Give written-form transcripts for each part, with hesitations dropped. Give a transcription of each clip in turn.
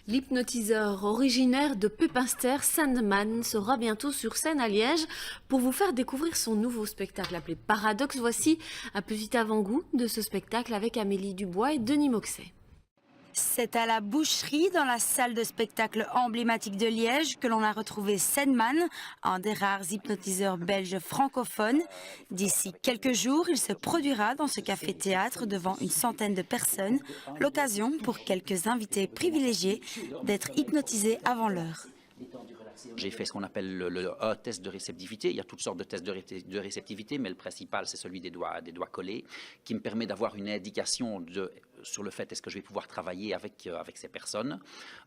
L'hypnotiseur originaire de Pepinster, Sandman, sera bientôt sur scène à Liège pour vous faire découvrir son nouveau spectacle appelé Paradoxe. Voici un petit avant-goût de ce spectacle avec Amélie Dubois et Denis Moxet. C'est à la Boucherie, dans la salle de spectacle emblématique de Liège, que l'on a retrouvé Sandman, un des rares hypnotiseurs belges francophones. D'ici quelques jours, il se produira dans ce café-théâtre devant une centaine de personnes. L'occasion pour quelques invités privilégiés d'être hypnotisés avant l'heure. J'ai fait ce qu'on appelle le test de réceptivité. Il y a toutes sortes de tests de réceptivité, mais le principal, c'est celui des doigts collés, qui me permet d'avoir une indication sur le fait est-ce que je vais pouvoir travailler avec ces personnes.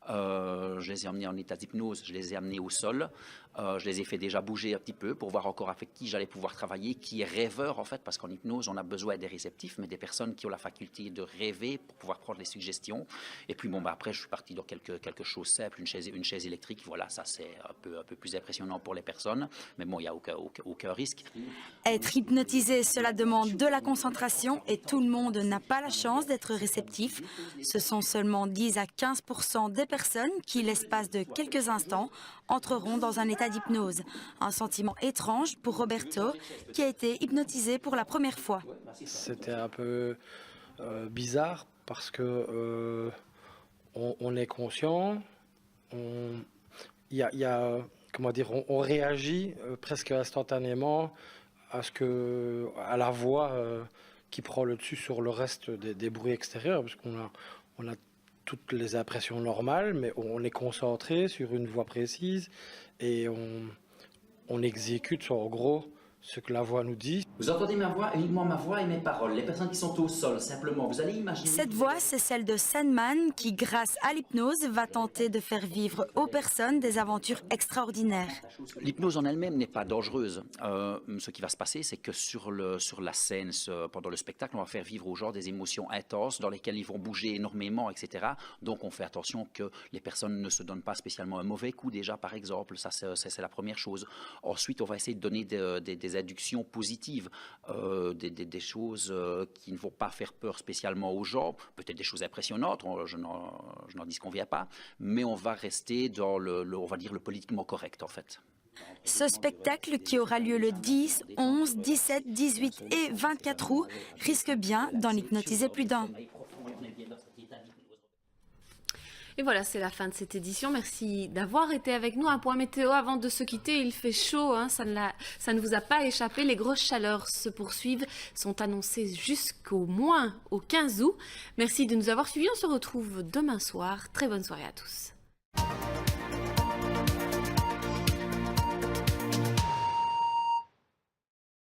Je les ai emmenés en état d'hypnose, je les ai amenés au sol, je les ai fait déjà bouger un petit peu pour voir encore avec qui j'allais pouvoir travailler, qui est rêveur en fait, parce qu'en hypnose, on a besoin des réceptifs, mais des personnes qui ont la faculté de rêver pour pouvoir prendre les suggestions. Et puis après, je suis parti dans quelque chose simple, une chaise électrique. Voilà, ça c'est un peu plus impressionnant pour les personnes, mais bon, il n'y a aucun risque. Être hypnotisé, cela demande de la concentration et tout le monde n'a pas la chance d'être réceptif. Ce sont seulement 10 à 15% des personnes qui, l'espace de quelques instants, entreront dans un état d'hypnose. Un sentiment étrange pour Roberto, qui a été hypnotisé pour la première fois. C'était un peu bizarre parce que on est conscient, comment dire, on réagit presque instantanément à la voix qui prend le dessus sur le reste des bruits extérieurs, parce qu'on a toutes les impressions normales, mais on est concentré sur une voix précise et on exécute en gros ce que la voix nous dit. Vous entendez ma voix, uniquement ma voix et mes paroles. Les personnes qui sont au sol, simplement, vous allez imaginer... Cette voix, c'est celle de Sandman qui, grâce à l'hypnose, va tenter de faire vivre aux personnes des aventures extraordinaires. L'hypnose en elle-même n'est pas dangereuse. Ce qui va se passer, c'est que sur la scène, pendant le spectacle, on va faire vivre aux gens des émotions intenses dans lesquelles ils vont bouger énormément, etc. Donc on fait attention que les personnes ne se donnent pas spécialement un mauvais coup déjà, par exemple. Ça, c'est la première chose. Ensuite, on va essayer de donner des inductions positives, des choses qui ne vont pas faire peur spécialement aux gens, peut-être des choses impressionnantes, je n'en disconviens pas, mais on va rester dans on va dire le politiquement correct en fait. Ce spectacle qui aura lieu le 10, 11, 17, 18 et 24 août risque bien d'en hypnotiser plus d'un. Et voilà, c'est la fin de cette édition. Merci d'avoir été avec nous. Un point météo avant de se quitter. Il fait chaud, hein, ça ne vous a pas échappé. Les grosses chaleurs se poursuivent, sont annoncées jusqu'au moins au 15 août. Merci de nous avoir suivis. On se retrouve demain soir. Très bonne soirée à tous.